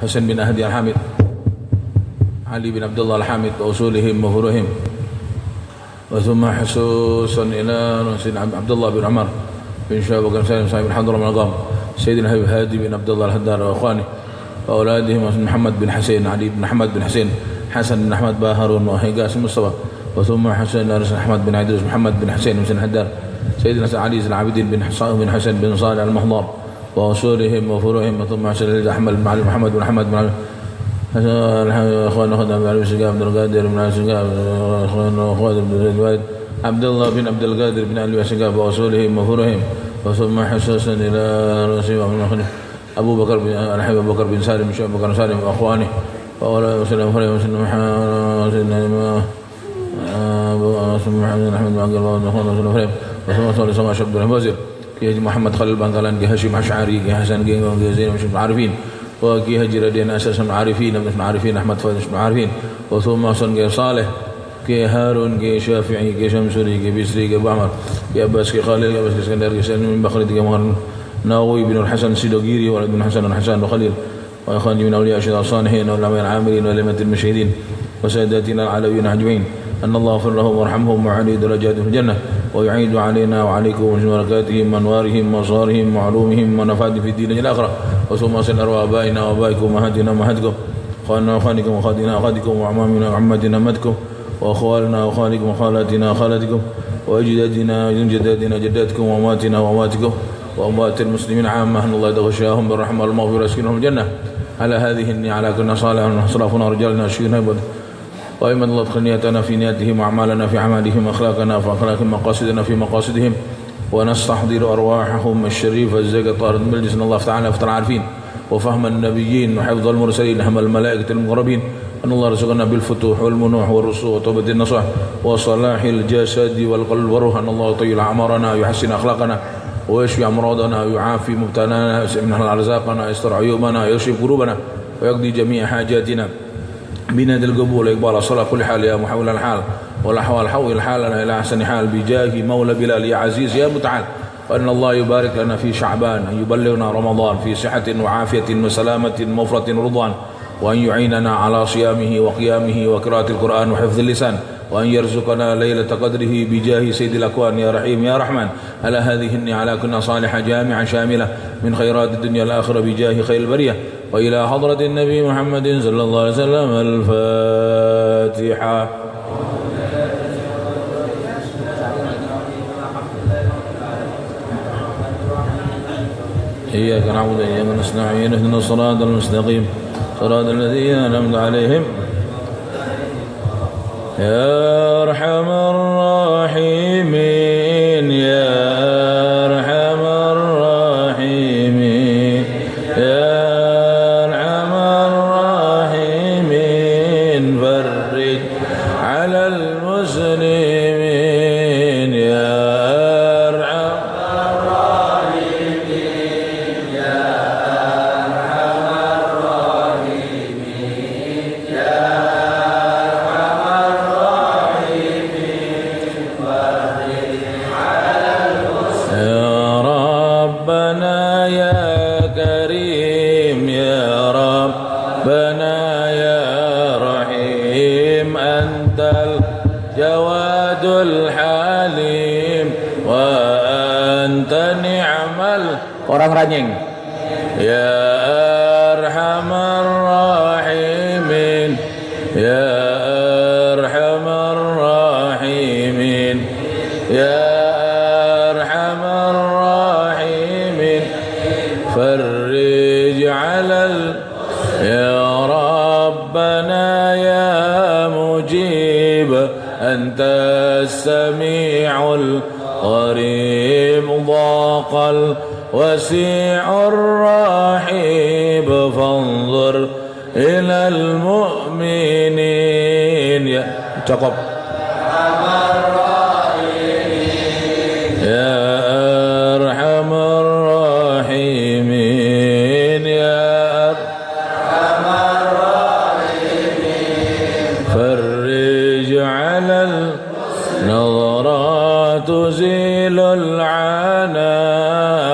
حسين بن أهدي الحامد، علي بن عبد الله الحامد وأصولهم وفروعهم، وثم حسوسا إلى سيدنا عبد الله بن عمر بن شهاب وكان سالم صاحب الحضرة من القام، سيدنا هادي بن عبد الله الهدار وأخوانه وأولادهم محمد بن حسين، علي بن محمد بن حسين، حسن بن أحمد باهرون وهيقاس مصطفى، وثم حسين أحمد بن عيدروس، محمد بن حسين بن الهدار، سيدنا علي العابدين بن حسن بن صالح المحضار وأصولهم وفروعهم، وثم حسين أحمد بن علي محمد بن أحمد بن علي أخوان بن علي سقاف بن القادر بن علي سقاف، أخوان بن الوالد عبد الله بن عبد القادر بن علي سقاف وأصولهم وفروعهم، وثم حسوسا إلى رسول الله أبو بكر بن الحبيب أبو بكر بن سالم بن بكر سالم وأخوانه وأولاد وسلم فريم وسلم سيدنا محمد أحمد بن عبد الله وأخوانه فريم، وثم صلى الله عليه وسلم وزير كي محمد خليل بنغالان كي هاشم أشعري كي حسن كي زين مش عارفين، وكي هجر دين أساس عارفين ابن عارفين أحمد فاضل مش عارفين، وثم حسن كي صالح كي هارون كي شافعي كي شمسوري كي بسري كي بعمر كي عباس كي خالد كي عباس كي اسكندر كي سالم من بخري كي مهر ناوي بن الحسن السيدوغيري ولد بن حسن الحسن وخليل، وإخواني من أولياء الشهداء الصالحين والعلماء العاملين والأئمة المشهدين وساداتنا العلويين أجمعين، أن الله يغفر لهم ويرحمهم ويعلي درجاتهم في الجنة، ويعيد علينا وعليكم من بركاتهم وأنوارهم وأسرارهم وعلومهم ونفعهم في الدين والآخرة، وثم صل أرواح آبائنا وآبائكم وأمهاتنا وأمهاتكم، أخواننا وأخوانكم وأخواتنا وأخواتكم وأعمامنا وعماتنا وأمتكم، وأخوالنا وأخوالكم وخالاتنا وخالاتكم، وأجدادنا وجدادنا جداتكم وأمواتنا وأمواتكم، وأموات المسلمين عامة، أن الله يغشاهم بالرحمة والمغفرة ويسكنهم الجنة. على هذه النية على كنا صالحا وصلافنا رجالنا شيخنا وأيمن الله ادخل نيتنا في نياتهم وأعمالنا في أعمالهم وأخلاقنا في أخلاقهم مقاصدنا في مقاصدهم، ونستحضر أرواحهم الشريفة الزكاة الطاهرة من جسم الله تعالى فتر عارفين، وفهم النبيين وحفظ المرسلين هم الملائكة المقربين، أن الله رزقنا بالفتوح والمنوح والرسوخ وتوبة النصوح وصلاح الجسد والقلب والروح، أن الله يطيل أعمارنا ويحسن أخلاقنا ويشفي أمراضنا ويعافي مبتلانا ويسمح لنا رزاقنا ويستر عيوبنا ويشفي قلوبنا ويقضي جميع حاجاتنا بنادي القبول وإقبال الصلاة كل حال يا محول الحال والأحوال حول حالنا إلى أحسن حال بجاه مولى بلال يا عزيز يا متعال، وأن الله يبارك لنا في شعبان، أن يبلغنا رمضان في صحة وعافية وسلامة مفرة رضوان، وأن يعيننا على صيامه وقيامه وقراءة القرآن وحفظ اللسان، وأن يرزقنا ليلة قدره بجاه سيد الأكوان يا رحيم يا رحمن. على هذه النية على كنا صالحة جامعة شاملة من خيرات الدنيا والآخرة بجاه خير البرية، وإلى حضرة النبي محمد صلى الله عليه وسلم. الفاتحة. إياك نعبد وإياك نستعين اهدنا الصراط المستقيم صراط الذين أنعمت عليهم يا أرحم الراحمين يا أرحم الراحمين يا أرحم الراحمين فرج على المسلمين يا أرحم الراحمين يا أرحم الراحمين يا الجواد الحليم وأنت نعم orang Ranyeng يا أرحم الراحمين يا أرحم الراحمين يا أرحم الراحمين فرج على يا ربنا يا مجيب أنت السميع القريب ضاق الوسيع الرحيب فانظر إلى المؤمنين يا cukup يا أرحم الراحمين يا أرحم الراحمين فرج على النظرات تزيل العنا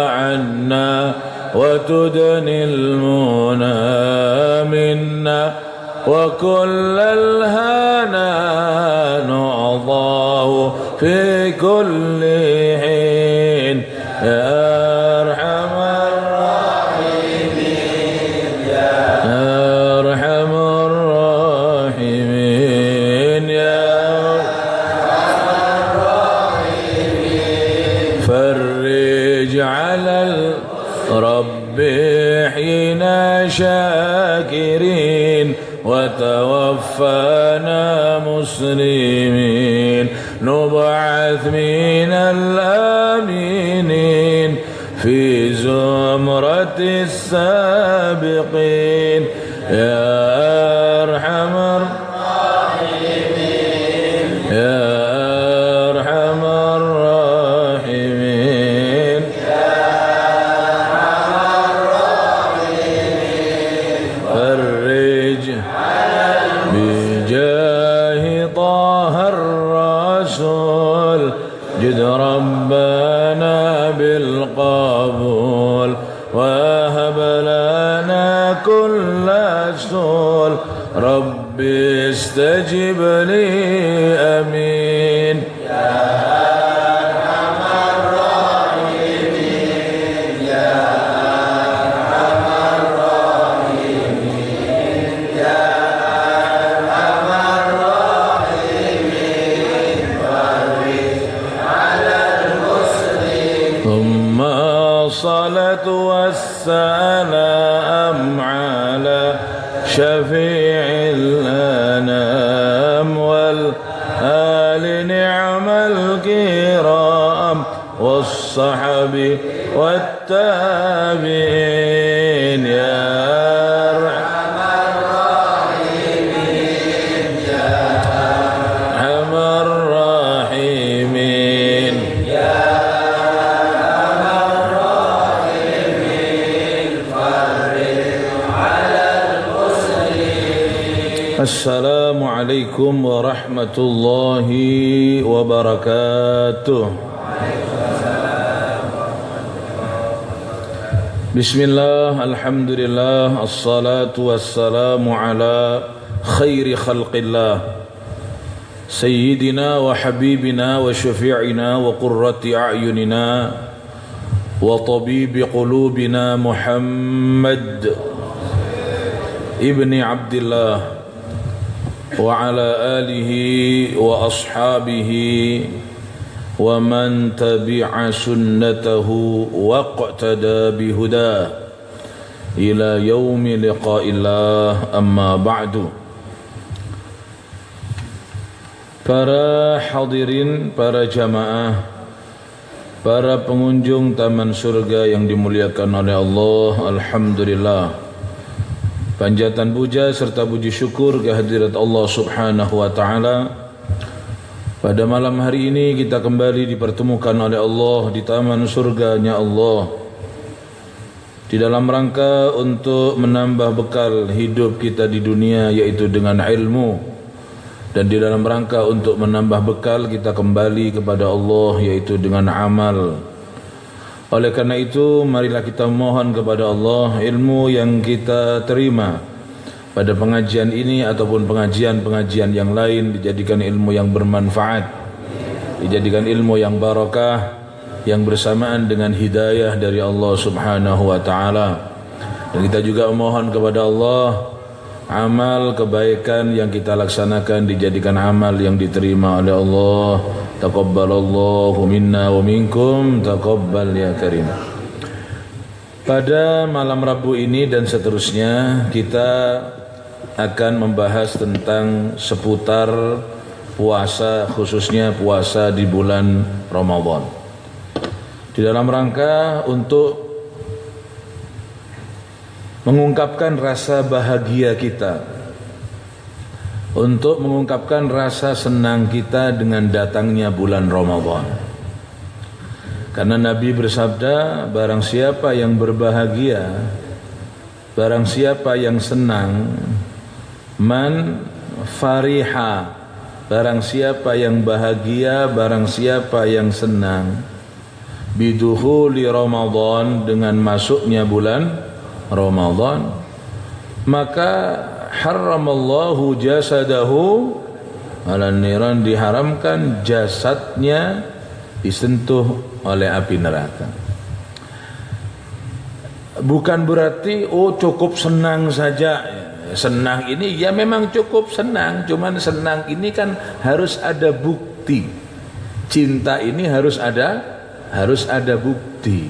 عنا وتدني المنى منا وكل الهنا نعطاه في كل حين يا أرحم الراحمين يا أرحم الراحمين يا أرحم الراحمين فرج على الرب حينا شاكرين وتوفانا مسلمين نبعث من الآمنين في زمرة السابقين يا أرحم الراحمين يا أرحم الراحمين يا أرحم الراحمين فرج بجاه طه الرسول جد ربنا بالقبول وهب لنا كل سؤل رب استجب لي أمين يا أرحم الراحمين يا أرحم الراحمين يا أرحم الراحمين فرج على المسلمين ثم الصلاة والسلام على شفيع الأنام والآل نعم الكرام والصحب والتابعين يا أرحم الراحمين يا أرحم الراحمين يا أرحم الراحمين فرج على المسلمين السلام عليكم ورحمة الله وبركاته Bismillah, alhamdulillah, assalatu wassalamu ala khairi khalqillah Sayyidina wa habibina wa syafi'ina wa qurrati a'yunina wa tabibi qulubina Muhammad ibni Abdillah wa ala alihi wa ashabihi wa man tabi'a sunnatahu waqtada bihudah ila yaumi liqa'illah amma ba'du. Para hadirin, para jamaah, para pengunjung taman surga yang dimuliakan oleh Allah, alhamdulillah, panjatan puja serta puji syukur kehadirat Allah subhanahu wa ta'ala. Pada malam hari ini kita kembali dipertemukan oleh Allah di taman surganya Allah, di dalam rangka untuk menambah bekal hidup kita di dunia, yaitu dengan ilmu, dan di dalam rangka untuk menambah bekal kita kembali kepada Allah, yaitu dengan amal. Oleh karena itu, marilah kita mohon kepada Allah ilmu yang kita terima pada pengajian ini ataupun pengajian-pengajian yang lain dijadikan ilmu yang bermanfaat, dijadikan ilmu yang barakah, yang bersamaan dengan hidayah dari Allah subhanahu wa ta'ala. Dan kita juga memohon kepada Allah amal kebaikan yang kita laksanakan dijadikan amal yang diterima oleh Allah. Taqabbalallahu minna wa minkum, taqabbal ya karim. Pada malam Rabu ini dan seterusnya kita akan membahas tentang seputar puasa, khususnya puasa di bulan Ramadan, di dalam rangka untuk mengungkapkan rasa bahagia kita, untuk mengungkapkan rasa senang kita dengan datangnya bulan Ramadan. Karena Nabi bersabda, barang siapa yang berbahagia, barang siapa yang senang, man fariha, barang siapa yang bahagia, barang siapa yang senang, bidukhuli Ramadan, dengan masuknya bulan Ramadan, maka haramallahu jasadahu ala niran, diharamkan jasadnya disentuh oleh api neraka. Bukan berarti cukup senang saja. Senang ini ya memang cukup senang, cuman senang ini kan harus ada bukti. Cinta ini harus ada bukti.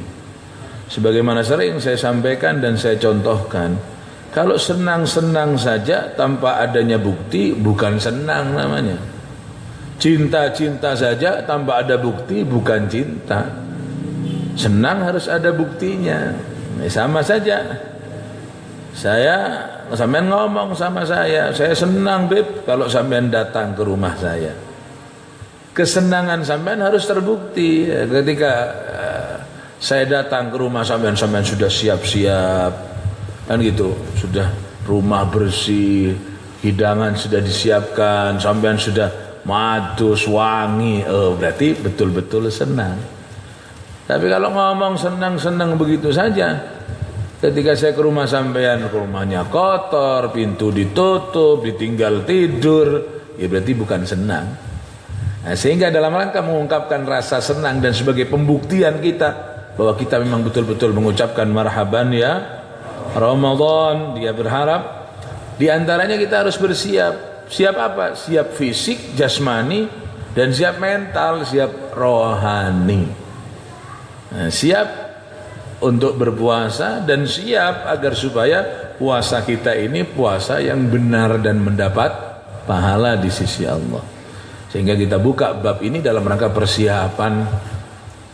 Sebagaimana sering saya sampaikan dan saya contohkan, kalau senang-senang saja tanpa adanya bukti bukan senang namanya. Cinta-cinta saja tanpa ada bukti bukan cinta. Senang harus ada buktinya. Sama saja. Sampean ngomong sama saya senang Beb kalau sampean datang ke rumah saya. Kesenangan sampean harus terbukti. Ketika saya datang ke rumah sampean sudah siap-siap, kan gitu, sudah rumah bersih, hidangan sudah disiapkan, sampean sudah madus, wangi, berarti betul-betul senang. Tapi kalau ngomong senang-senang begitu saja, ketika saya ke rumah sampean, rumahnya kotor, pintu ditutup, ditinggal tidur, ya berarti bukan senang. Nah, sehingga dalam rangka mengungkapkan rasa senang dan sebagai pembuktian kita bahwa kita memang betul-betul mengucapkan marhaban ya Ramadan, dia berharap di antaranya kita harus bersiap. Siap apa? Siap fisik, jasmani, dan siap mental, siap rohani. Nah, siap untuk berpuasa dan siap agar supaya puasa kita ini puasa yang benar dan mendapat pahala di sisi Allah. Sehingga kita buka bab ini dalam rangka persiapan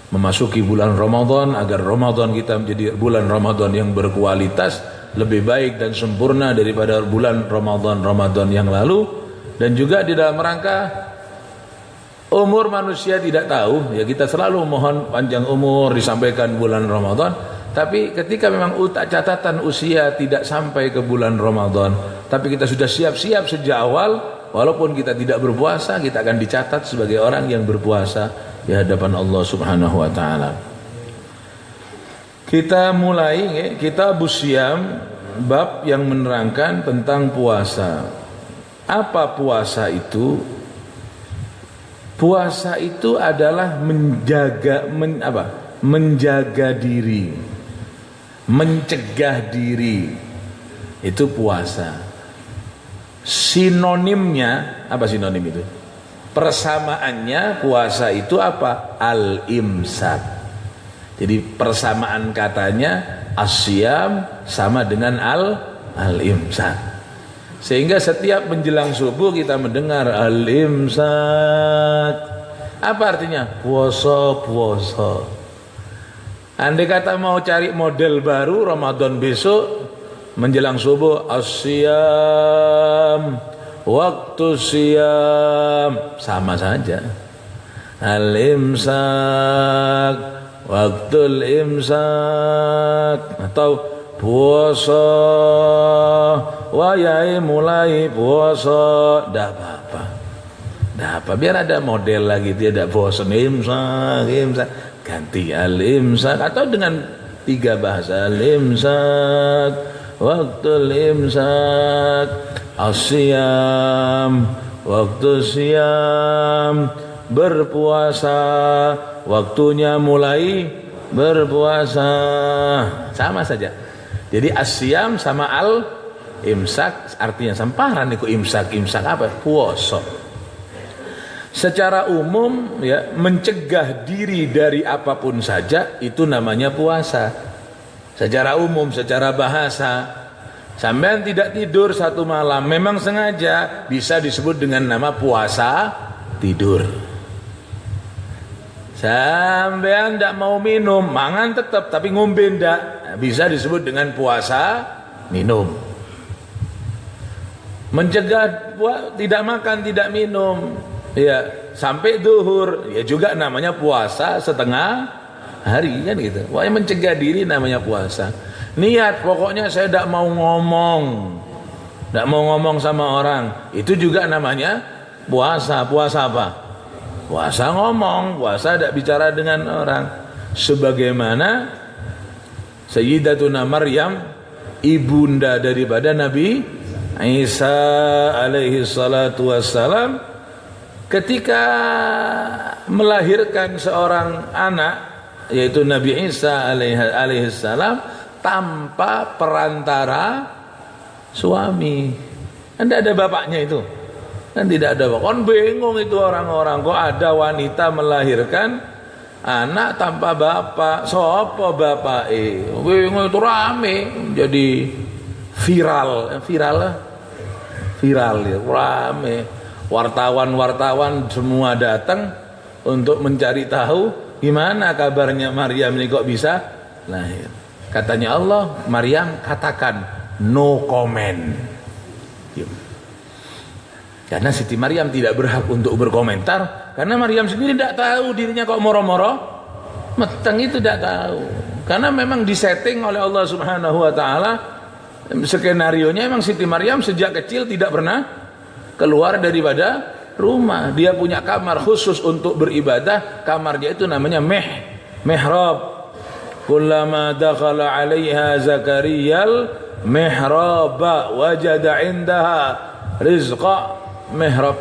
memasuki bulan Ramadan, agar Ramadan kita menjadi bulan Ramadan yang berkualitas, lebih baik dan sempurna daripada bulan Ramadan yang lalu. Dan juga di dalam rangka umur manusia tidak tahu, ya kita selalu mohon panjang umur disampaikan bulan Ramadan, tapi ketika memang catatan usia tidak sampai ke bulan Ramadan, tapi kita sudah siap-siap sejak awal, walaupun kita tidak berpuasa, kita akan dicatat sebagai orang yang berpuasa di hadapan Allah Subhanahu wa taala. Kita mulai Kitabus Shiyam, bab yang menerangkan tentang puasa. Apa puasa itu? Puasa itu adalah menjaga diri, mencegah diri. Itu puasa. Sinonimnya apa sinonim itu? Persamaannya puasa itu apa? Al-imsak. Jadi persamaan katanya asyam sama dengan al-imsak. Sehingga setiap menjelang subuh kita mendengar al-imsak. Apa artinya? Puasa. Andai kata mau cari model baru Ramadan besok menjelang subuh, asyam, waktu siyam, sama saja. Al-imsak, waktul imsak, atau puasa, wayai mulai puasa, dah apa, biar ada model lagi, tidak puasa imsak, ganti al-imsak, atau dengan 3 bahasa, al-imsak, waktul imsak, asyam, waktu siyam, berpuasa, waktunya mulai berpuasa, sama saja. Jadi asyam sama al-imsak artinya samparan niku. Imsak apa? Puasa. Secara umum ya, mencegah diri dari apapun saja itu namanya puasa. Secara umum, secara bahasa. Sampean tidak tidur 1 malam memang sengaja, bisa disebut dengan nama puasa tidur. Sampean tidak mau minum, mangan tetap tapi ngombe ndak, bisa disebut dengan puasa minum. Mencegah tidak makan, tidak minum, ya sampai zuhur, ya juga namanya puasa setengah hari, kan gitu. Wah, mencegah diri namanya puasa. Niat pokoknya saya tidak mau ngomong sama orang, itu juga namanya puasa. Puasa apa? Puasa ngomong, puasa tidak bicara dengan orang. Sebagaimana Sayyidatuna Maryam ibunda daripada Nabi Isa alaihi salatu wassalam, ketika melahirkan seorang anak yaitu Nabi Isa alaihi salam tanpa perantara suami. Tidak ada bapaknya itu. Kan tidak ada bapak. Kan bingung itu orang-orang, kok ada wanita melahirkan anak tanpa bapak. Sopo bapak? Bingung, itu rame, jadi viral ya, rame. Wartawan semua datang untuk mencari tahu gimana kabarnya Maryam ini kok bisa lahir. Katanya Allah, Maryam katakan no comment. Karena Siti Maryam tidak berhak untuk berkomentar, karena Maryam sendiri tidak tahu dirinya kok moro-moro meteng, itu tidak tahu. Karena memang disetting oleh Allah Subhanahu wa taala, skenarionya memang Siti Maryam sejak kecil tidak pernah keluar daripada rumah. Dia punya kamar khusus untuk beribadah, kamarnya itu namanya mihrab. Kullama dakhala 'alaiha Zakariyal mihraba wajada 'indaha rizqa. Mihrab.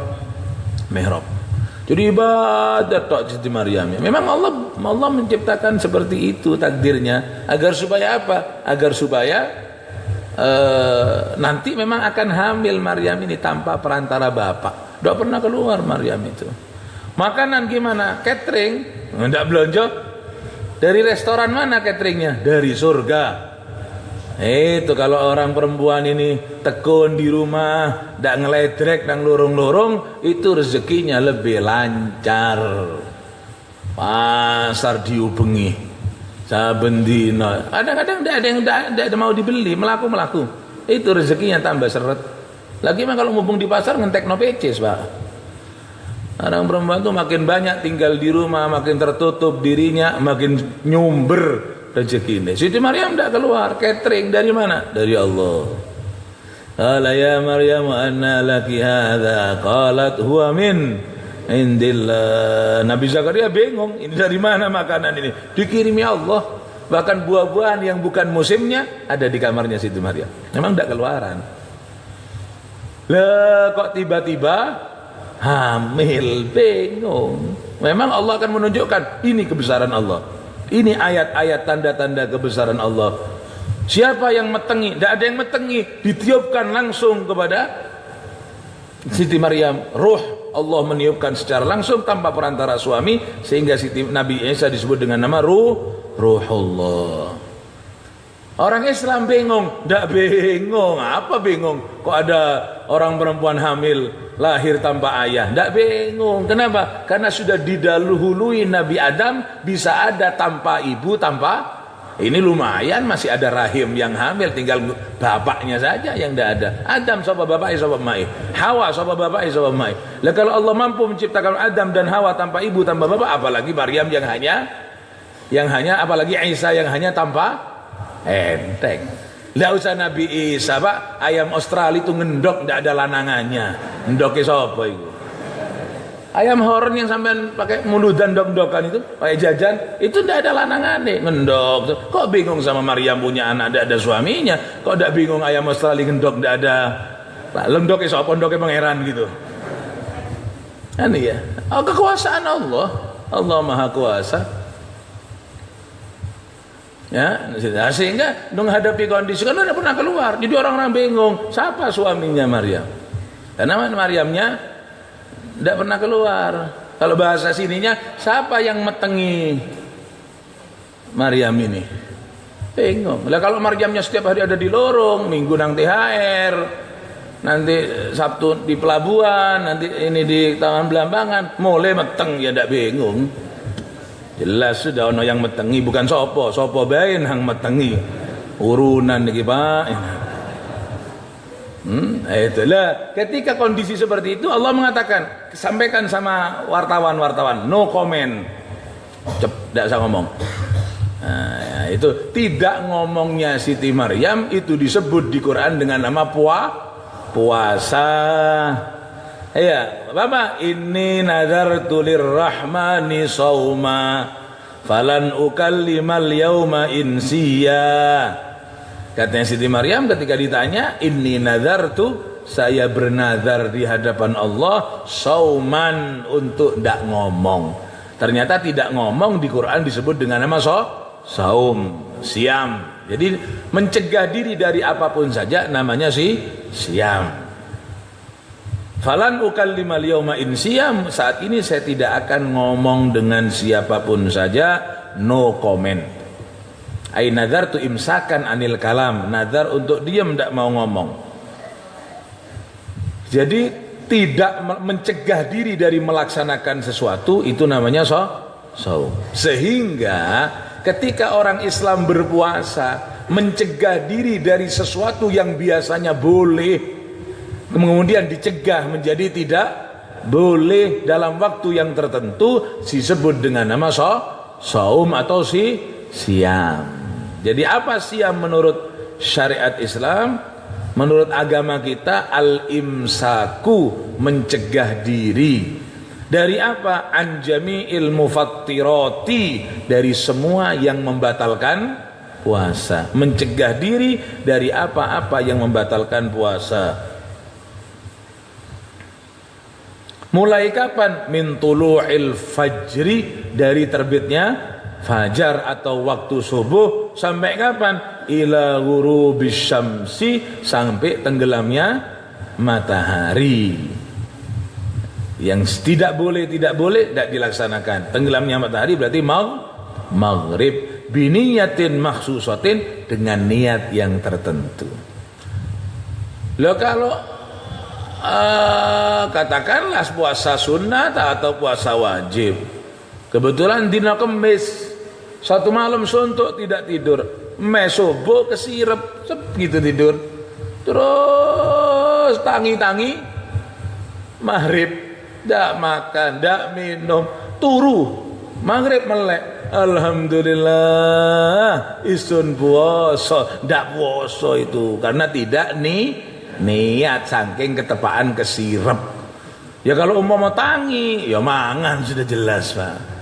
Jadi ibadat tok Siti Maryam. Memang Allah menciptakan seperti itu takdirnya, agar supaya apa? Agar supaya nanti memang akan hamil Maryam ini tanpa perantara bapak. Tidak pernah keluar Maryam itu. Makanan gimana? Catering. Tidak belanja. Dari restoran mana cateringnya? Dari surga. Itu kalau orang perempuan ini tekun di rumah, tidak ngeledrek dan lorong-lorong, itu rezekinya lebih lancar. Pasar diubengi saben dina. Kadang-kadang tidak ada mau dibeli, melaku. Itu rezekinya tambah seret. Lagi mah kalau ngubung di pasar ngentek no peces, Pak. Orang perempuan tuh makin banyak tinggal di rumah, makin tertutup dirinya, makin nyumber rezeki ini. Siti Maryam tidak keluar. Catering dari mana? Dari Allah. Qala ya Maryam anna laki hadza? Qalat huwa min indillah. Nabi Zakaria bingung, ini dari mana makanan ini? Dikirimi Allah. Bahkan buah-buahan yang bukan musimnya ada di kamarnya Siti Maryam. Memang tidak keluaran. Lah kok tiba-tiba hamil, bingung. Memang Allah akan menunjukkan ini kebesaran Allah. Ini ayat-ayat tanda-tanda kebesaran Allah. Siapa yang metengi? Tidak ada yang metengi. Ditiupkan langsung kepada Siti Maryam. Ruh Allah meniupkan secara langsung tanpa perantara suami, sehingga Nabi Isa disebut dengan nama Ruhullah. Orang Islam bingung. Tidak bingung. Apa bingung? Kok ada orang perempuan hamil lahir tanpa ayah? Tidak bingung. Kenapa? Karena sudah didahului Nabi Adam, bisa ada tanpa ibu, tanpa ini lumayan, masih ada rahim yang hamil, tinggal bapaknya saja yang tidak ada. Adam sapa bapaknya sapa mai, Hawa sapa bapaknya sapa mai. Lah kalau Allah mampu menciptakan Adam dan Hawa tanpa ibu tanpa bapak, apalagi Maryam yang hanya apalagi Isa yang hanya tanpa enteng. Lah usah Nabi Isa, Pak, ayam Australia itu ngendok tidak ada lanangannya. Ngendoknya sapa itu? Ayam horn yang sampean pakai muludan dok-dokan itu, pakai jajan, itu tidak ada lanangannya, ngendok. Kok bingung sama Maryam punya anak tidak ada suaminya? Kok tidak bingung ayam Australia ngendok tidak ada? Lendoknya sapa, ndoknya pangeran gitu. Kan ya? Oh, kekuasaan Allah. Allah Maha Kuasa. Ya, sehingga menghadapi kondisi kan tidak pernah keluar. Jadi orang-orang bingung, siapa suaminya Maryam? Karena Maryamnya tidak pernah keluar. Kalau bahasa sininya, siapa yang metengi Maryam ini? Bingung. Lah kalau Maryamnya setiap hari ada di lorong, Minggu nang THR, nanti Sabtu di pelabuhan, nanti ini di Taman Belambangan, mulai meteng ya tidak bingung. Jelas sudah ono yang metengi, bukan sopo bae nang metengi. Urunan iki, Pak. Itulah ketika kondisi seperti itu Allah mengatakan, sampaikan sama wartawan, no comment. Tidak usah ngomong. Nah, itu tidak ngomongnya Siti Maryam itu disebut di Quran dengan nama puasa. Ya, Bapak, inni nadartu lirrahmani shauma falan ukallimal yauma insiya. Katanya Siti Maryam ketika ditanya, inni nazartu, saya bernazar di hadapan Allah sauman, untuk tidak ngomong. Ternyata tidak ngomong di Quran disebut dengan nama saum, siam. Jadi mencegah diri dari apapun saja namanya siam. Falan ukallimal yauma insiam, saat ini saya tidak akan ngomong dengan siapapun saja, no comment. Ai nazar tu imsakan anil kalam, nazar untuk diam, tidak mau ngomong. Jadi tidak mencegah diri dari melaksanakan sesuatu, itu namanya saum. Sehingga ketika orang Islam berpuasa mencegah diri dari sesuatu yang biasanya boleh, kemudian dicegah menjadi tidak boleh dalam waktu yang tertentu, disebut dengan nama saum atau siam. Jadi apa siam menurut syariat Islam? Menurut agama kita, al-imsaku, mencegah diri dari apa? Anjami'il mufattirati, dari semua yang membatalkan puasa. Mencegah diri dari apa-apa yang membatalkan puasa. Mulai kapan? Min tulu'il fajri, dari terbitnya fajar atau waktu subuh, sampai kapan? Ila ghurubis syamsi, sampai tenggelamnya matahari. Yang tidak boleh tidak dilaksanakan. Tenggelamnya matahari berarti maghrib, biniyatin makhsusatin, dengan niat yang tertentu. Loh kalau katakanlah puasa sunat atau puasa wajib, kebetulan dina Kemis, satu malam suntuk tidak tidur, subuh kesirep gitu tidur, terus tangi maghrib ndak makan ndak minum, turu maghrib melek, alhamdulillah isun puasa, ndak puasa itu karena tidak niat, saking ketepaan kesirep. Ya kalau mau tangi, ya mangan sudah jelas, Pak.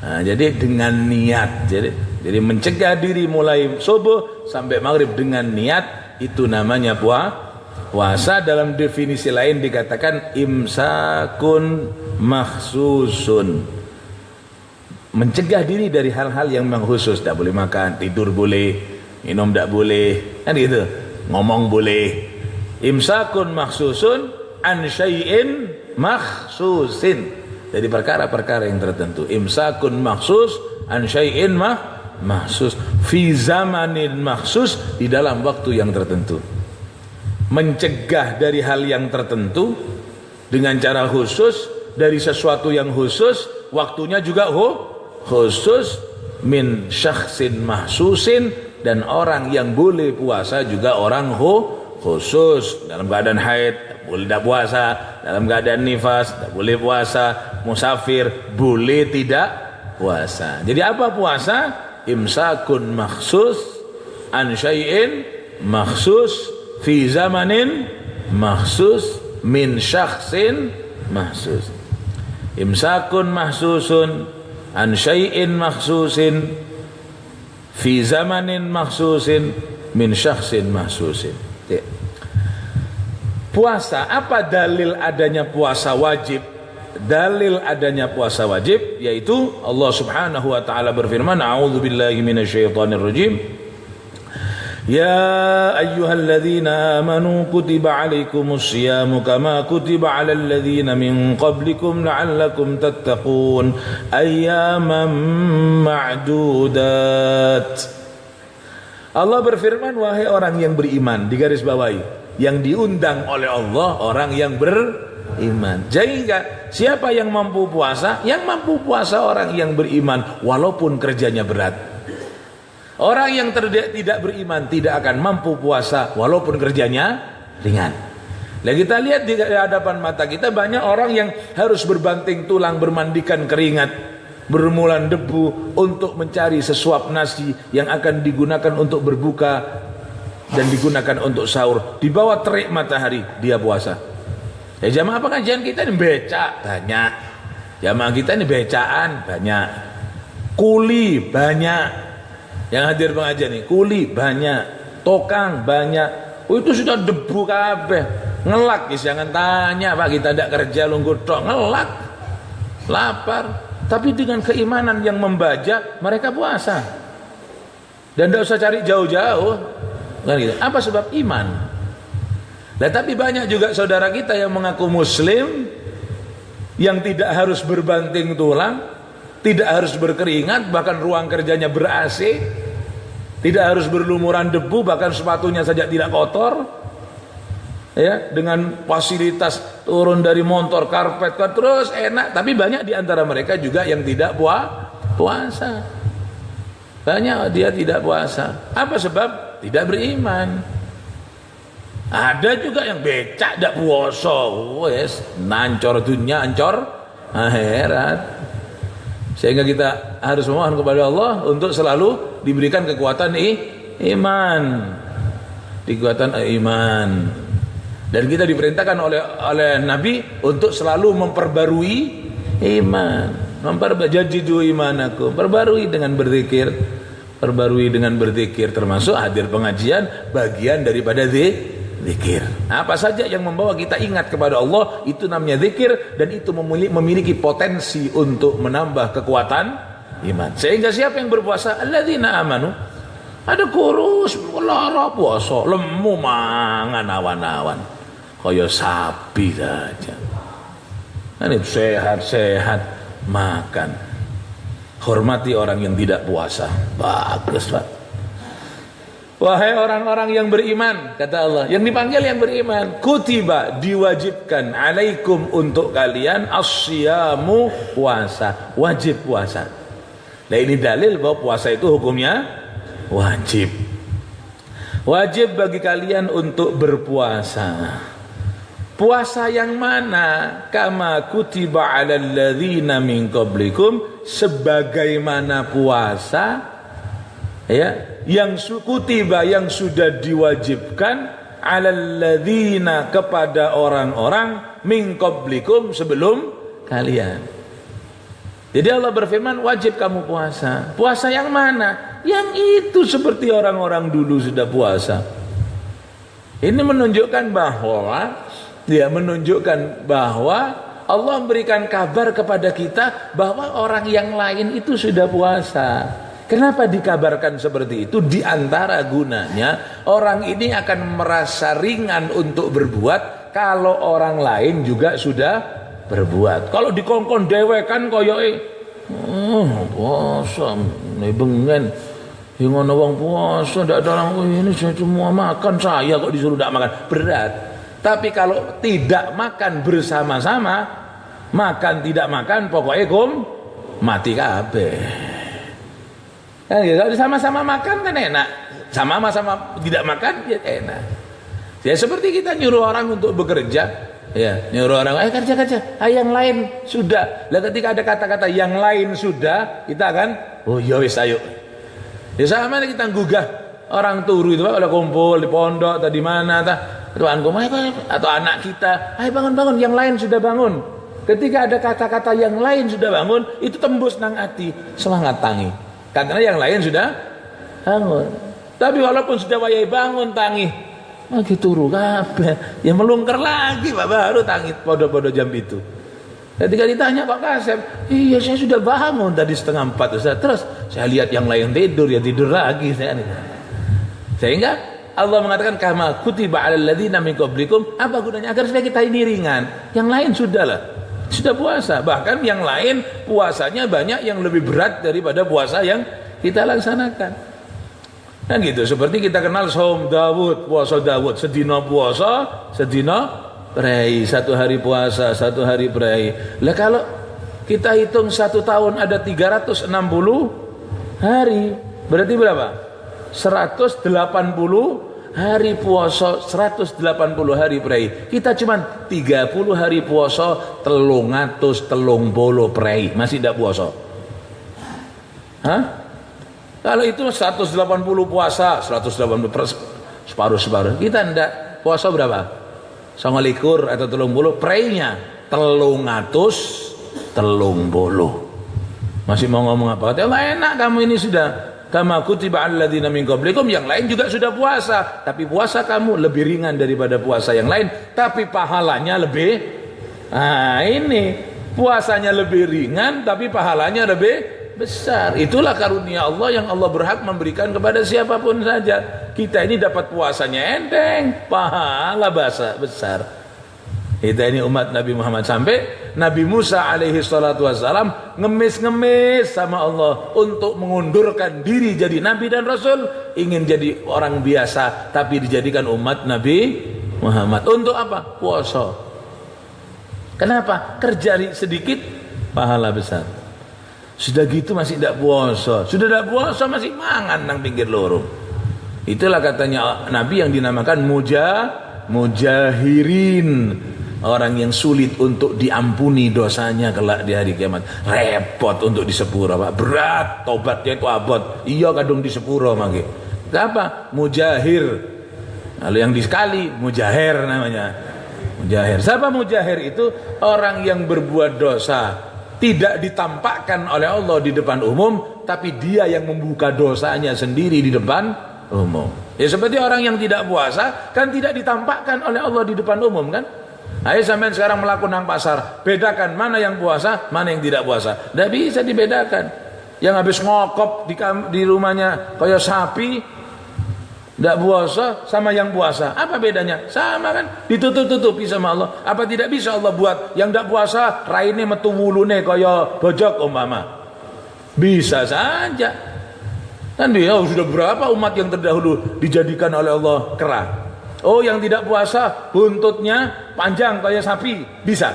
Nah, jadi dengan niat, jadi mencegah diri mulai subuh sampai maghrib dengan niat, itu namanya puasa. Dalam definisi lain dikatakan imsakun makhsusun, mencegah diri dari hal-hal yang memang khusus. Tidak boleh makan, tidur boleh, minum tidak boleh, kan gitu. Ngomong boleh. Imsakun makhsusun an syai'in makhsusin, dari perkara-perkara yang tertentu. Imsakun makhsus an syai'in makhsus fi zamanin makhsus, di dalam waktu yang tertentu. Mencegah dari hal yang tertentu dengan cara khusus, dari sesuatu yang khusus, waktunya juga khusus, min syakhsin mahsusin, dan orang yang boleh puasa juga orang khusus. Dalam keadaan haid boleh tidak puasa, dalam keadaan nifas tidak boleh puasa, musafir boleh tidak puasa. Jadi apa puasa? Imsakun makhsus an syai'in makhsus fi zamanin makhsus min syakhsin makhsus. Imsakun mahsusun an syai'in makhsusin fi zamanin makhsusin min syakhsin mahsusin. Puasa, apa dalil adanya puasa wajib? Dalil adanya puasa wajib yaitu Allah Subhanahu wa taala berfirman, a'udzubillahi minasyaitonir rajim. Ya ayyuhalladzina amanu kutiba 'alaikumus syiyamu kama kutiba 'alal ladzina min qablikum la'allakum tattaqun ayyaman ma'dudat. Allah berfirman, wahai orang yang beriman, digaris bawahi, yang diundang oleh Allah orang yang beriman. Jadi siapa yang mampu puasa? Yang mampu puasa orang yang beriman, walaupun kerjanya berat. Orang yang tidak beriman tidak akan mampu puasa walaupun kerjanya ringan. Nah, kita lihat di hadapan mata kita banyak orang yang harus berbanting tulang, bermandikan keringat, bermulan debu untuk mencari sesuap nasi yang akan digunakan untuk berbuka dan digunakan untuk sahur. Di bawah terik matahari dia puasa. Ya jamaah pengajian kita ini becak banyak, jamaah kita ini becaan banyak, kuli banyak, yang hadir pengajian ini kuli banyak. tokang banyak. Oh, itu sudah debu kabeh. Ngelak, jangan tanya Pak, kita tidak kerja lungguh tok, ngelak, lapar. Tapi dengan keimanan yang membajak, mereka puasa. Dan tidak usah cari jauh-jauh, kan gitu. Apa sebab iman? Nah, tapi banyak juga saudara kita yang mengaku muslim, yang tidak harus berbanting tulang, tidak harus berkeringat, bahkan ruang kerjanya ber-AC, tidak harus berlumuran debu, bahkan sepatunya saja tidak kotor, ya, dengan fasilitas turun dari motor, karpet, terus enak. Tapi banyak di antara mereka juga yang tidak puasa. Banyak dia tidak puasa. Apa sebab? Tidak beriman. Ada juga yang becak tidak puasa, wes nancor dunia, ancor akhirat. Sehingga kita harus memohon kepada Allah untuk selalu diberikan kekuatan iman, kekuatan iman. Dan kita diperintahkan oleh Nabi untuk selalu memperbarui iman, memperbajajidu imanakum, perbarui dengan berzikir, perbarui dengan berzikir, termasuk hadir pengajian bagian daripada zikir. Apa saja yang membawa kita ingat kepada Allah, itu namanya zikir, dan itu memiliki potensi untuk menambah kekuatan iman. Sehingga siapa yang berpuasa, alladzina amanu, ada kurus, lara puasa, lemu mangan awan-awan, kaya sapi saja. Ini sehat-sehat makan. Hormati orang yang tidak puasa. Bagus, Pak. Wahai orang-orang yang beriman, kata Allah, yang dipanggil yang beriman, kutiba, diwajibkan, alaikum, untuk kalian, as-siyamu, puasa, wajib puasa. Nah, ini dalil bahwa puasa itu hukumnya wajib. Wajib bagi kalian untuk berpuasa. Puasa yang mana? Kama kutiba alal ladzina min qablikum, sebagaimana puasa, ya, yang kutiba, yang sudah diwajibkan, alal ladzina, kepada orang-orang, min qablikum, sebelum kalian. Jadi Allah berfirman, wajib kamu puasa. Puasa yang mana? Yang itu seperti orang-orang dulu sudah puasa. Ini menunjukkan bahwa Allah memberikan kabar kepada kita bahwa orang yang lain itu sudah puasa. Kenapa dikabarkan seperti itu? Di antara gunanya, orang ini akan merasa ringan untuk berbuat kalau orang lain juga sudah berbuat. Kalau dikongkon dewekan koyoke, puasa bengen, yang ana wong puasa ndak ada orang, ini saya cuma makan, saya kok disuruh tidak makan, berat. Tapi kalau tidak makan bersama-sama, makan tidak makan, pokoknya mati kabeh. Kan gitu, kalau sama-sama makan kan enak, sama-sama tidak makan ya enak. Ya seperti kita nyuruh orang untuk bekerja, ya nyuruh orang, ayo kerja, yang lain sudah. Lah ketika ada kata-kata yang lain sudah, kita akan, oh ya wis ayo. Ya sama kita gugah orang turu itu, kalau kumpul di pondok atau di mana, tuanku atau anak kita, ayo bangun, yang lain sudah bangun. Ketika ada kata-kata yang lain sudah bangun, itu tembus nang ati, semangat tangi. Karena yang lain sudah bangun. Tapi walaupun sudah wayai bangun tangi, lagi turu kabeh, ya melungker lagi Pak, baru tangi podo-podo jam itu. Ketika ditanya Pak Kasep, iya saya sudah bangun tadi 3:30 Ustaz. Terus saya lihat yang lain tidur, ya tidur lagi saya. Sehingga Allah mengatakan kama kutiba 'alal ladzina min qablikum, apa gunanya? Agar supaya kita ini ringan. Yang lain sudah puasa. Bahkan yang lain puasanya banyak yang lebih berat daripada puasa yang kita laksanakan. Kan gitu. Seperti kita kenal saum Daud, puasa Daud, sedina puasa, sedina prei, 1 hari puasa, 1 hari prei. Lah kalau kita hitung 1 tahun ada 360 hari, berarti berapa? 180 hari puasa, 180 hari prei. Kita cuma 30 hari puasa, 330 prei, masih tidak puasa. Hah? Kalau itu 180 puasa, 180 separuh. Kita tidak puasa berapa? 29 atau 30, preinya 330. Masih mau ngomong apa? Kata Allah, enak kamu ini sudah kama kutiba 'alal ladzina min qablikum, yang lain juga sudah puasa, tapi puasa kamu lebih ringan daripada puasa yang lain, tapi pahalanya lebih. Ini puasanya lebih ringan tapi pahalanya lebih besar. Itulah karunia Allah yang Allah berhak memberikan kepada siapapun saja. Kita ini dapat puasanya enteng, pahala besar. Kita ini umat Nabi Muhammad, sampai Nabi Musa alaihi salatu wassalam ngemis-ngemis sama Allah untuk mengundurkan diri jadi Nabi dan Rasul, ingin jadi orang biasa tapi dijadikan umat Nabi Muhammad. Untuk apa? Puasa. Kenapa? Kerja sedikit pahala besar. Sudah gitu masih tidak puasa, sudah tidak puasa masih mangan nang pinggir lorong. Itulah katanya Nabi yang dinamakan mujahirin, orang yang sulit untuk diampuni dosanya kelak di hari kiamat. Repot untuk disepuro, Pak. Berat tobatnya itu abot. Iya kadung disepuro mangke. Apa? Mujahir. Lalu yang disekali mujahir namanya. Mujahir. Siapa mujahir itu? Orang yang berbuat dosa tidak ditampakkan oleh Allah di depan umum, tapi dia yang membuka dosanya sendiri di depan umum. Ya seperti orang yang tidak puasa kan tidak ditampakkan oleh Allah di depan umum kan. Ayo sampean sekarang melakukan nang pasar, bedakan mana yang puasa, mana yang tidak puasa. Tidak bisa dibedakan. Yang habis ngokop di rumahnya kayak sapi, tidak puasa, sama yang puasa. Apa bedanya? Sama kan? Ditutup-tutupi sama Allah. Apa tidak bisa Allah buat yang tidak puasa raine metu wulune kayak bojok umpama? Bisa saja. Kan dia sudah berapa umat yang terdahulu dijadikan oleh Allah kera. Oh, yang tidak puasa buntutnya panjang kayak sapi, bisa?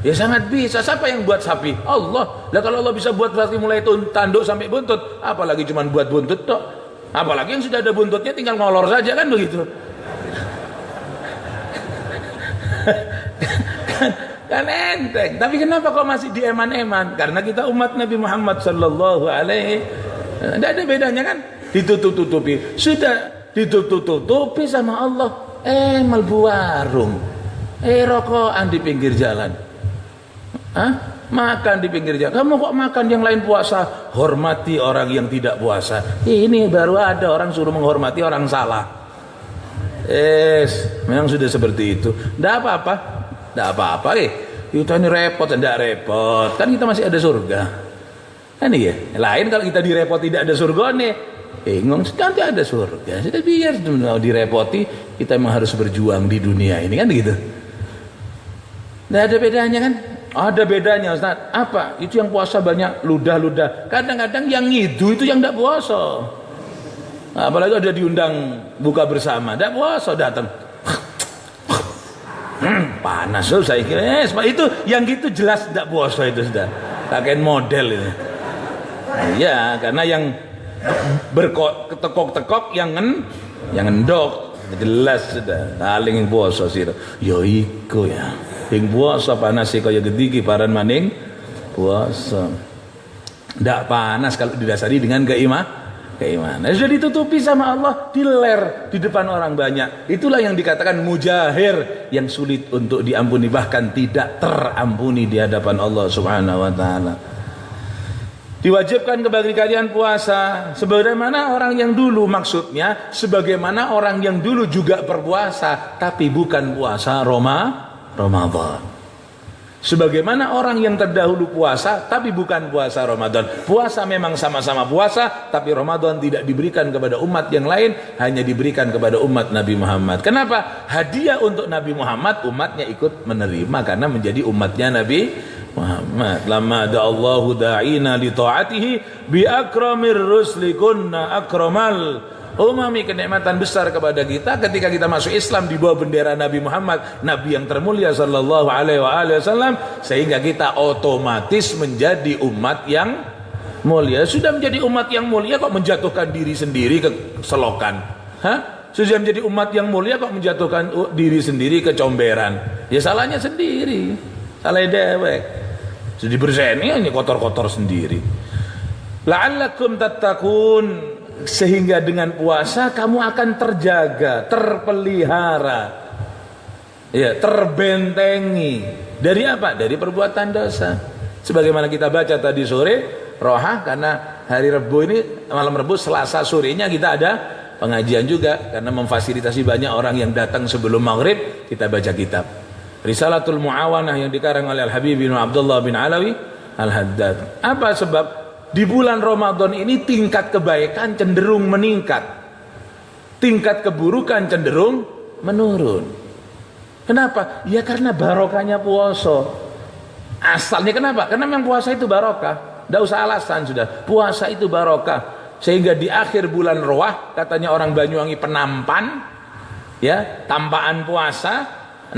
Ya sangat bisa. Siapa yang buat sapi? Allah. Lah kalau Allah bisa buat sapi mulai tanduk sampai buntut, apalagi cuma buat buntut tok. Apalagi yang sudah ada buntutnya tinggal ngolor saja kan begitu. Kan enteng. Tapi kenapa kok masih dieman-eman? Karena kita umat Nabi Muhammad sallallahu alaihi. Tidak ada bedanya kan? Ditutup-tutupi. Sudah ditutup-tutupi sama Allah. Melbu warung, rokokan di pinggir jalan, makan di pinggir jalan. Kamu kok makan, yang lain puasa? Hormati orang yang tidak puasa. Ini baru ada orang suruh menghormati orang salah. Memang sudah seperti itu. Tidak apa-apa, tidak apa-apa. Kita ini repot, tidak repot. Kan kita masih ada surga. Kan iya. Lain kalau kita direpot tidak ada surga nih. Bingung, nanti ada surga. Sudah biar direpoti, kita memang harus berjuang di dunia ini kan gitu. Tidak ada bedanya kan? Ada bedanya Ustaz. Apa? Itu yang puasa banyak ludah-ludah. Kadang-kadang yang ngidu itu yang tidak puasa. Apalagi ada diundang buka bersama, tidak puasa datang. Panas loh saya kira. Itu yang gitu jelas tidak puasa itu sudah. Pakaian model itu. Iya, karena yang bertekok-tekok yang ngendok jelas sudah paling puasa sih. Yo iku ya. Yang puasa panas sih kaya gedigi paran maning puasa. Ndak panas kalau didasari dengan keimanan. Sudah ditutupi sama Allah, diler di depan orang banyak. Itulah yang dikatakan mujahir, yang sulit untuk diampuni, bahkan tidak terampuni di hadapan Allah Subhanahu wa taala. Diwajibkan kepada kalian puasa sebagaimana orang yang dulu, maksudnya sebagaimana orang yang dulu juga berpuasa tapi bukan puasa Ramadan. Sebagaimana orang yang terdahulu puasa tapi bukan puasa Ramadan. Puasa memang sama-sama puasa, tapi Ramadan tidak diberikan kepada umat yang lain, hanya diberikan kepada umat Nabi Muhammad. Kenapa? Hadiah untuk Nabi Muhammad, umatnya ikut menerima karena menjadi umatnya Nabi Muhammad. Lamma da'allahu da'ina li ta'atihi bi akramir rusli kunna akramal umami. Kenikmatan besar kepada kita ketika kita masuk Islam di bawah bendera Nabi Muhammad, Nabi yang termulia sallallahu alaihi wasallam, sehingga kita otomatis menjadi umat yang mulia. Sudah menjadi umat yang mulia kok menjatuhkan diri sendiri ke selokan? Sudah menjadi umat yang mulia kok menjatuhkan diri sendiri ke comberan? Ya salahnya sendiri, salah dewek. Jadi berseni hanya kotor-kotor sendiri. La'allakum tattaqun, sehingga dengan puasa kamu akan terjaga, terpelihara, ya, terbentengi dari apa? Dari perbuatan dosa. Sebagaimana kita baca tadi sore, rohah karena hari Rebo ini, malam Rebo, Selasa sorenya kita ada pengajian juga, karena memfasilitasi banyak orang yang datang sebelum maghrib, kita baca kitab Risalatul Mu'awanah yang dikarang oleh Al-Habib bin Abdullah bin Alawi Al-Haddad. Apa sebab? Di bulan Ramadan ini tingkat kebaikan cenderung meningkat, tingkat keburukan cenderung menurun. Kenapa? Ya karena barokahnya puasa. Asalnya kenapa? Karena memang puasa itu barokah. Tidak usah alasan sudah. Puasa itu barokah. Sehingga di akhir bulan Roah, katanya orang Banyuwangi penampan, ya, tampaan puasa,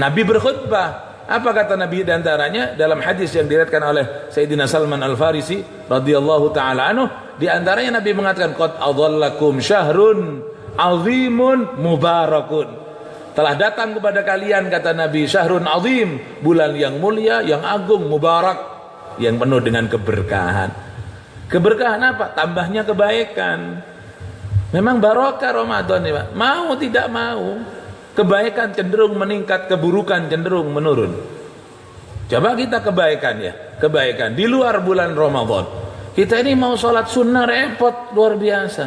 Nabi berkhutbah. Apa kata Nabi diantaranya dalam hadis yang diriwayatkan oleh Sayyidina Salman Al-Farisi radhiyallahu taala anhu, diantaranya Nabi mengatakan qad adhallakum syahrun azimun mubarakun. Telah datang kepada kalian, kata Nabi, syahrun azim, bulan yang mulia, yang agung, mubarak, yang penuh dengan keberkahan. Keberkahan apa? Tambahnya kebaikan. Memang barokah Ramadan ya, Pak. Mau tidak mau, kebaikan cenderung meningkat, keburukan cenderung menurun. Coba kita kebaikan ya, kebaikan di luar bulan Ramadan. Kita ini mau sholat sunnah repot luar biasa.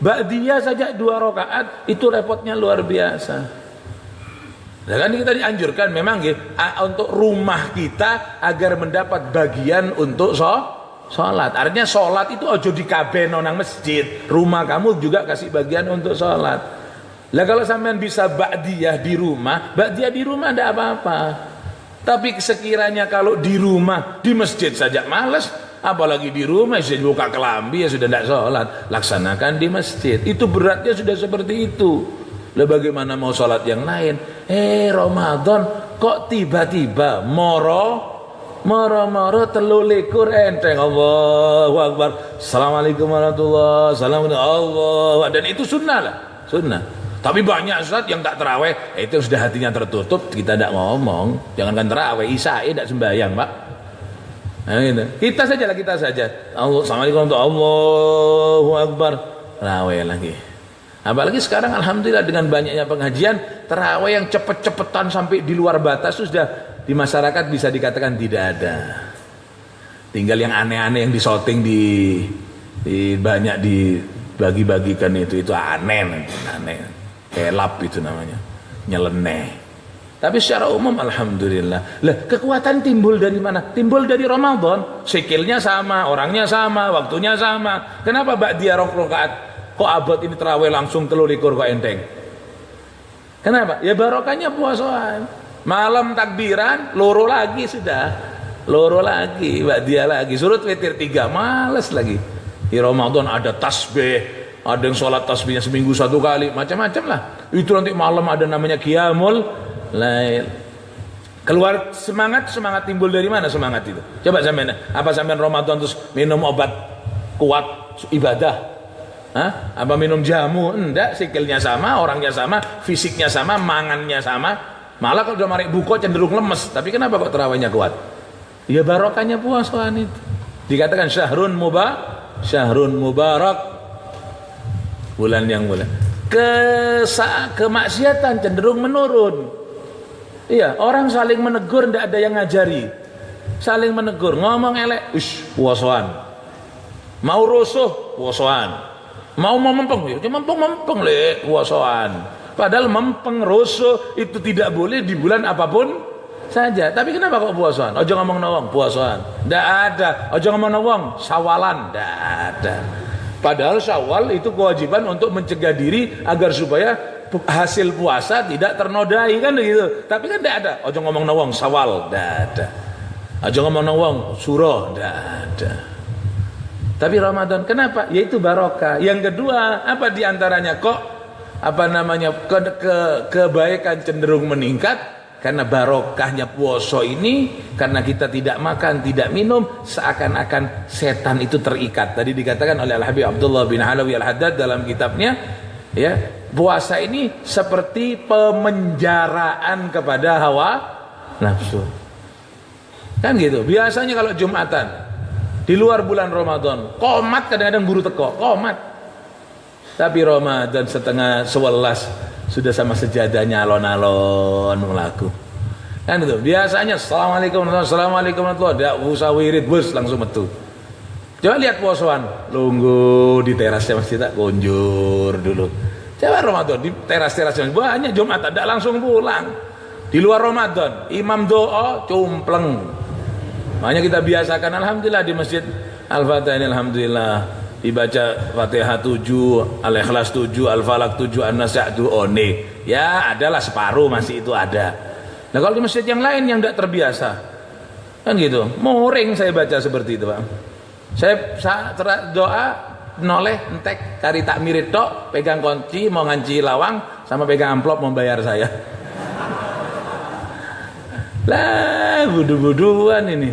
Ba'diyah saja 2 rakaat itu repotnya luar biasa. Nah, kan kita dianjurkan memang ya, untuk rumah kita agar mendapat bagian untuk sholat. Artinya sholat itu ojo dikabeno nang masjid. Rumah kamu juga kasih bagian untuk sholat. Lah kalau sampean bisa ba'diyah di rumah ndak apa-apa. Tapi sekiranya kalau di rumah, di masjid saja malas, apalagi di rumah sudah buka kelambi ya sudah ndak sholat. Laksanakan di masjid. Itu beratnya sudah seperti itu. Lah bagaimana mau sholat yang lain? Ramadan kok tiba-tiba moro 3 enteng. Allahu Akbar. Assalamualaikum warahmatullahi wabarakatuh. Allah. Dan itu sunnah lah, sunnah. Tapi banyak Ustaz yang tak terawih, itu sudah hatinya tertutup, kita tidak ngomong. Jangankan terawih, isya'i tidak sembahyang, Pak. Nah, gitu. Kita saja lah, kita saja. Assalamualaikum warahmatullahi wabarakatuh. Allahu Akbar. Terawih lagi. Apalagi sekarang alhamdulillah dengan banyaknya pengajian, terawih yang cepet-cepetan sampai di luar batas sudah di masyarakat bisa dikatakan tidak ada. Tinggal yang aneh-aneh yang disorting di banyak dibagi-bagikan itu aneh. Kelap itu namanya, nyeleneh. Tapi secara umum alhamdulillah. Lah kekuatan timbul dari mana? Timbul dari Ramadan. Sikilnya sama, orangnya sama, waktunya sama. Kenapa ba'diyah rakaat? Kok abad ini terawih langsung 23 kok enteng? Kenapa? Ya barokahnya puasaan. Malam takbiran, loro lagi sudah. Loro lagi, ba'diyah lagi. Surut witir 3, males lagi. Di Ramadan ada tasbih, ada yang sholat tasbihnya seminggu 1 kali, macam-macam lah. Itu nanti malam ada namanya qiyamul lail. Keluar semangat timbul dari mana semangat itu? Coba sampean, apa sampean Ramadan terus minum obat kuat ibadah? Hah? Apa minum jamu? Enggak, sikilnya sama, orangnya sama, fisiknya sama, mangannya sama. Malah kalau udah marik buko cenderung lemes. Tapi kenapa kok terawihnya kuat? Ya barokahnya puasaan itu. Dikatakan syahrun mubarak, bulan yang mulia. Kemaksiatan cenderung menurun. Iya, orang saling menegur, tidak ada yang ngajari. Saling menegur, ngomong elek, puasaan. Mau rusuh, puasaan. Mau mempeng, ya mempeng le puasaan. Padahal mempeng rusuh itu tidak boleh di bulan apapun saja. Tapi kenapa kok puasaan? Ojo ngomong nawang puasaan. Tidak ada. Ojo ngomong nawang sawalan. Tidak ada. Padahal Syawal itu kewajiban untuk mencegah diri agar supaya hasil puasa tidak ternodai kan gitu. Tapi kan tidak ada. Ojo ngomong nawang Syawal. Tidak ada. Ojo ngomong nawang surah. Tidak ada. Tapi Ramadan kenapa? Yaitu barokah. Yang kedua, apa diantaranya kok kebaikan cenderung meningkat karena barokahnya puasa ini, karena kita tidak makan, tidak minum, seakan-akan setan itu terikat. Tadi dikatakan oleh Al-Habib Abdullah bin Alawi Al-Haddad dalam kitabnya, ya, puasa ini seperti pemenjaraan kepada hawa nafsu. Kan gitu. Biasanya kalau Jumatan di luar bulan Ramadan, qomat kadang-kadang buru teko, qomat. Tapi Ramadan setengah 11 sudah sama sejadahnya alon-alon melaku. Kan itu. Biasanya assalamualaikum warahmatullahi, tidak usah wirid bus langsung metu. Coba lihat posoan, lungguh di terasnya masjid tak konjur dulu. Coba Ramadan di teras-terasnya banyak Jumat tidak langsung pulang. Di luar Ramadan, imam doa cumpleng. Makanya kita biasakan alhamdulillah di Masjid Al-Fatihah ini alhamdulillah dibaca Fatihah 7, Al-Ikhlas 7, Al-Falaq 7, An-Nas 1 one. Ya, adalah separuh masih itu ada. Nah, kalau di masjid yang lain yang tidak terbiasa kan gitu, moring saya baca seperti itu, Pak. Saya doa noleh entek kari tak mirip tok, pegang kunci mau nganci lawang sama pegang amplop mau bayar saya. Lah budu-buduan ini.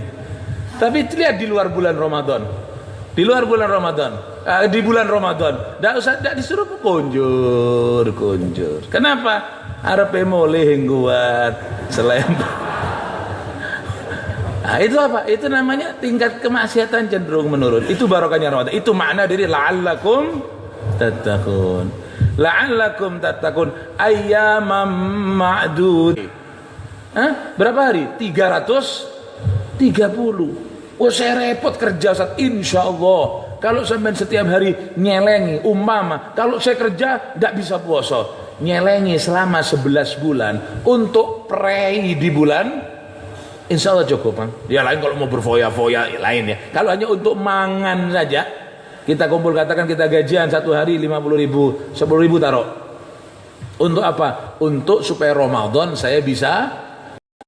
Tapi lihat di luar bulan Ramadan. Di luar bulan Ramadan, di bulan Ramadan, tidak disuruh konjur. Kenapa? Arepe moleh kuat selain. Nah, itu apa? Itu namanya tingkat kemaksiatan cenderung menurun. Itu barokahnya Ramadan. Itu makna dari la'allakum tattaqun. La'allakum tattaqun ayyamam ma'dud. Berapa hari? 330. Oh, saya repot kerja Ustaz. Insyaallah kalau sampai setiap hari nyelengi umpama kalau saya kerja tidak bisa puasa, nyelengi selama 11 bulan untuk prei di bulan, insya Allah cukup, Bang. Ya lain kalau mau berfoya-foya lain ya. Kalau hanya untuk mangan saja, kita kumpul katakan kita gajian satu hari 50.000, 10.000 taruh. Untuk apa? Untuk supaya Ramadan saya bisa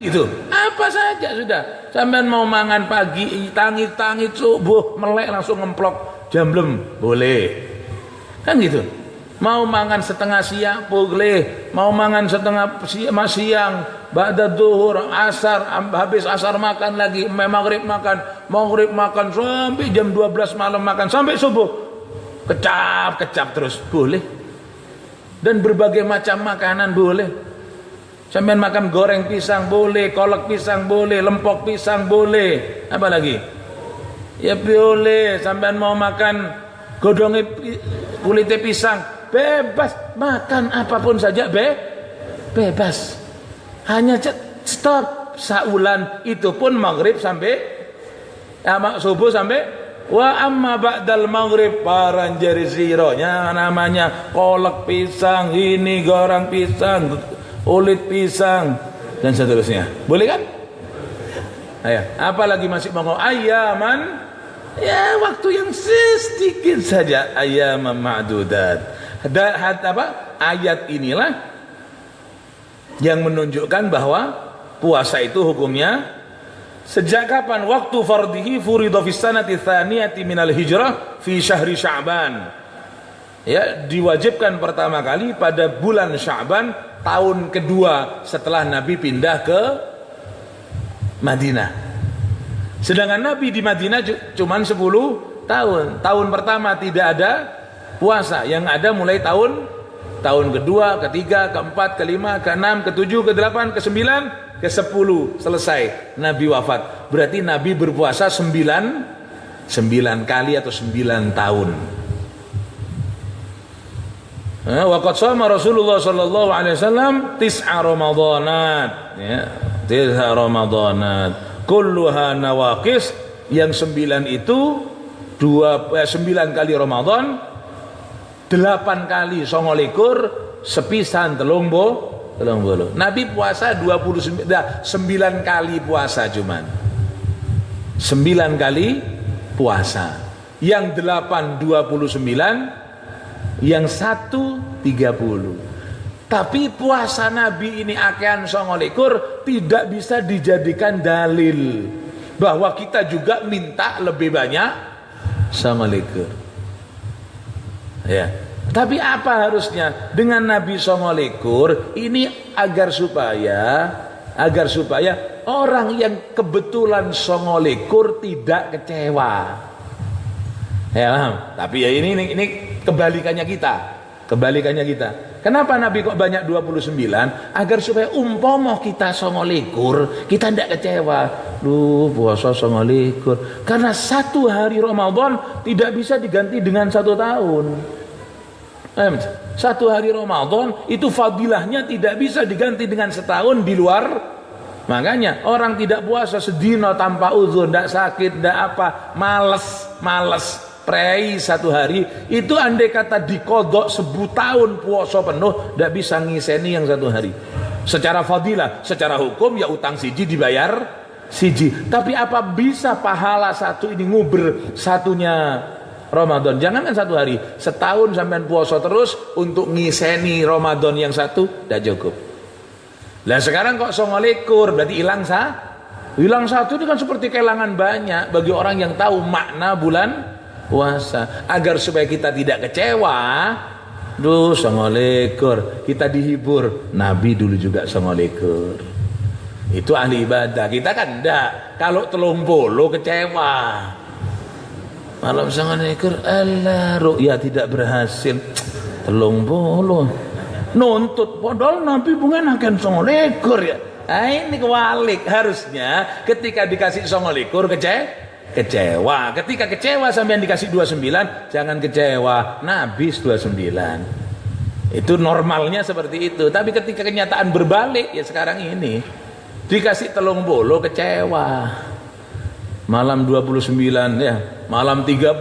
itu. Apa saja sudah. Sampai mau mangan pagi, tangi subuh, melek langsung ngemplok jamblem, boleh. Kan gitu. Mau mangan setengah siang boleh, mau mangan setengah siang, ba'da zuhur, asar, habis asar makan lagi, maghrib makan sampai jam 12 malam makan sampai subuh. Kecap terus boleh. Dan berbagai macam makanan boleh. Sampai makan goreng pisang boleh, kolak pisang boleh, lempok pisang boleh. Apa lagi? Ya boleh. Sampai mau makan godongnya kulitnya pisang, bebas. Makan apapun saja bebas. Hanya stop saulan, itu pun maghrib sampai subuh sampai wa amma ba'dal maghrib paranjari zironya namanya kolak pisang, ini goreng pisang, ulit pisang dan seterusnya. Boleh kan? Ayo, apalagi masih mau ayaman, ya waktu yang sedikit saja, ayaman ma'dudat. Ayat inilah yang menunjukkan bahwa puasa itu hukumnya sejak kapan? Waktu fardhihi furida fi sanati tsaniyati minal hijrah fi syahri Sya'ban. Ya, diwajibkan pertama kali pada bulan Sya'ban tahun kedua setelah Nabi pindah ke Madinah. Sedangkan Nabi di Madinah cuma 10 tahun. Tahun pertama tidak ada puasa, yang ada mulai tahun kedua, ketiga, keempat, kelima, keenam, ketujuh, kedelapan, kesembilan, ke-10 selesai Nabi wafat. Berarti Nabi berpuasa 9 kali atau 9 tahun. Waqad shoma Rasulullah sallallahu alaihi wasallam 9 Ramadanat, ya, 9 Ramadanat. Kulluha nawaqis, yang 9 itu 9 kali Ramadan, 8 kali 29 sepisan telung bolo. Nabi puasa 9 kali puasa cuman. 9 kali puasa. Yang 8 29, yang 1 30. Tapi puasa Nabi ini akean 29 tidak bisa dijadikan dalil bahwa kita juga minta lebih banyak 29. Ya. Tapi apa harusnya dengan Nabi 29 ini agar supaya orang yang kebetulan 29 tidak kecewa. Ya, paham? Tapi ya ini kebalikannya kita. Kenapa Nabi kok banyak 29? Agar supaya umpama kita 29 kita tidak kecewa. Puasa 29. Karena satu hari Ramadan tidak bisa diganti dengan 1 tahun. Satu hari Ramadan itu fadilahnya tidak bisa diganti dengan setahun di luar. Makanya orang tidak puasa sedina tanpa uzur, tidak sakit, tidak apa, malas. males prei 1 hari itu andai kata dikodok 10 tahun puasa penuh tidak bisa ngiseni yang 1 hari. Secara fadilah, secara hukum ya utang siji dibayar siji. Tapi apa bisa pahala satu ini nguber satunya Ramadan? Jangan kan 1 hari, setahun sampean puasa terus untuk ngiseni Ramadan yang satu tidak cukup. Lah sekarang kok 29 berarti hilang satu ini kan seperti kehilangan banyak bagi orang yang tahu makna bulan puasa. Agar supaya kita tidak kecewa, 29 kita dihibur. Nabi dulu juga 29. Itu ahli ibadah. Kita kan enggak. Kalau 30 kecewa. Malam 29 Allah ru'ya tidak berhasil. 30 nuntut padahal Nabi bukan akan 29 ya. Ini kewalik. Harusnya ketika dikasih 29 kecewa. Ketika kecewa sampai yang dikasih 29 jangan kecewa. Nabi 29. Itu normalnya seperti itu. Tapi ketika kenyataan berbalik ya sekarang ini dikasih 30 kecewa. Malam 29 ya, malam 30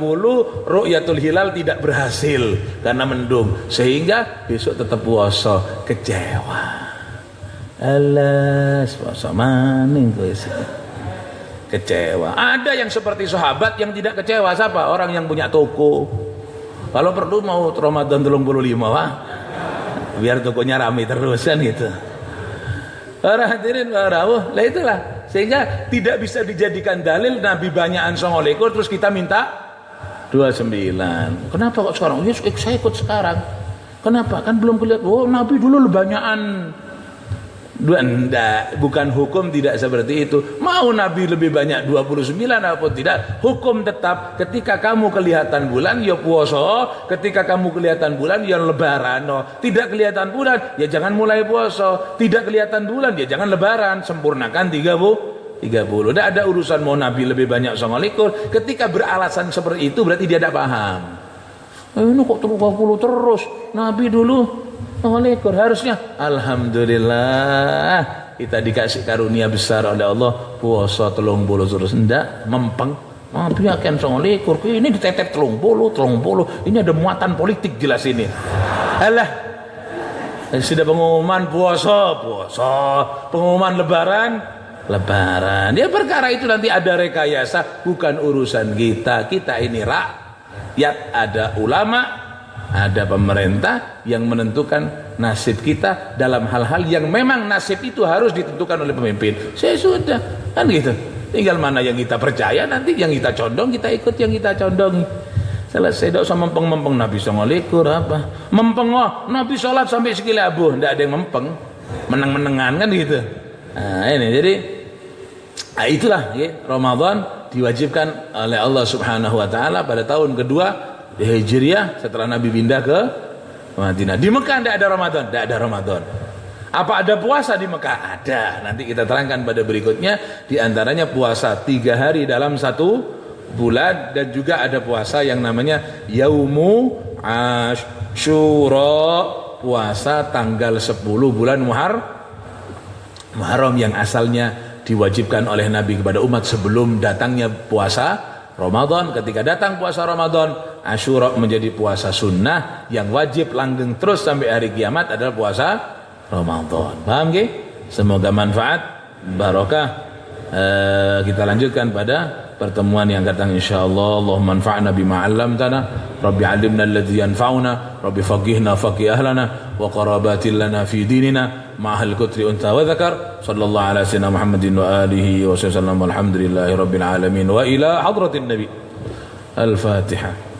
ru'yatul hilal tidak berhasil karena mendung, sehingga besok tetap puasa, kecewa. Alas puasa maning kecewa. Ada yang seperti sahabat yang tidak kecewa. Siapa? Orang yang punya toko. Kalau perlu mau Ramadan 35 wah, biar tokonya ramai terus kan gitu. Para hadirin warawuh, lah itulah sehingga tidak bisa dijadikan dalil Nabi banyakan 29 terus kita minta 29. Kenapa kok sekarang? Ya saya ikut sekarang. Kenapa? Kan belum kelihatan. Oh Nabi dulu banyakan. Enggak, bukan hukum tidak seperti itu. Mau Nabi lebih banyak 29 apapun tidak, hukum tetap ketika kamu kelihatan bulan ya puasa, ketika kamu kelihatan bulan ya lebaran. No. Tidak kelihatan bulan ya jangan mulai puasa, tidak kelihatan bulan ya jangan lebaran, sempurnakan 30. Tidak ada urusan mau Nabi lebih banyak 29. Ketika beralasan seperti itu berarti dia tidak paham. Ini kok 30 terus? Nabi dulu harusnya alhamdulillah kita dikasih karunia besar oleh Allah puasa 30 terus ndak mempeng. Nabi akan 29 ini ditetet 30 ini ada muatan politik jelas ini. Alah sudah pengumuman puasa pengumuman lebaran ya perkara itu nanti ada rekayasa, bukan urusan kita ini rakyat. Ada ulama, ada pemerintah yang menentukan nasib kita dalam hal-hal yang memang nasib itu harus ditentukan oleh pemimpin. Saya sudah kan gitu. Tinggal mana yang kita percaya, nanti yang kita condong kita ikut yang kita condongi. Selesai, tidak usah mempeng-mempeng Nabi SAW apa. Mempeng Nabi sholat sampai sekilabuh, tidak ada yang mempeng. Menang-menengan kan gitu. Nah ini jadi itulah ya, Ramadan diwajibkan oleh Allah Subhanahu wa taala pada tahun kedua Hijriah setelah Nabi pindah ke Madinah. Di Mekah tidak ada Ramadan. Apa ada puasa di Mekah? Ada. Nanti kita terangkan pada berikutnya. Di antaranya puasa 3 hari dalam 1 bulan, dan juga ada puasa yang namanya Yaumu Asyura, puasa tanggal 10 bulan Muharram yang asalnya diwajibkan oleh Nabi kepada umat sebelum datangnya puasa Ramadan. Ketika datang puasa Ramadan, Asyura menjadi puasa sunnah yang wajib langgeng terus sampai hari kiamat adalah puasa Ramadan. Paham ke? Semoga manfaat, barokah. Kita lanjutkan pada pertemuan yang datang insyaallah. Allahumma anfa'na bima 'allamtana, rabbi 'allimna alladhi yanfa'una, rabbi faqihna faqih ahlana wa qarabatil lana fi dinina ma'al kutri unta wa dzakar. Sallallahu ala sayyidina Muhammadin wa alihi wa sallam. Walhamdulillahi rabbil alamin wa ila hadratin nabi. Al-Fatihah.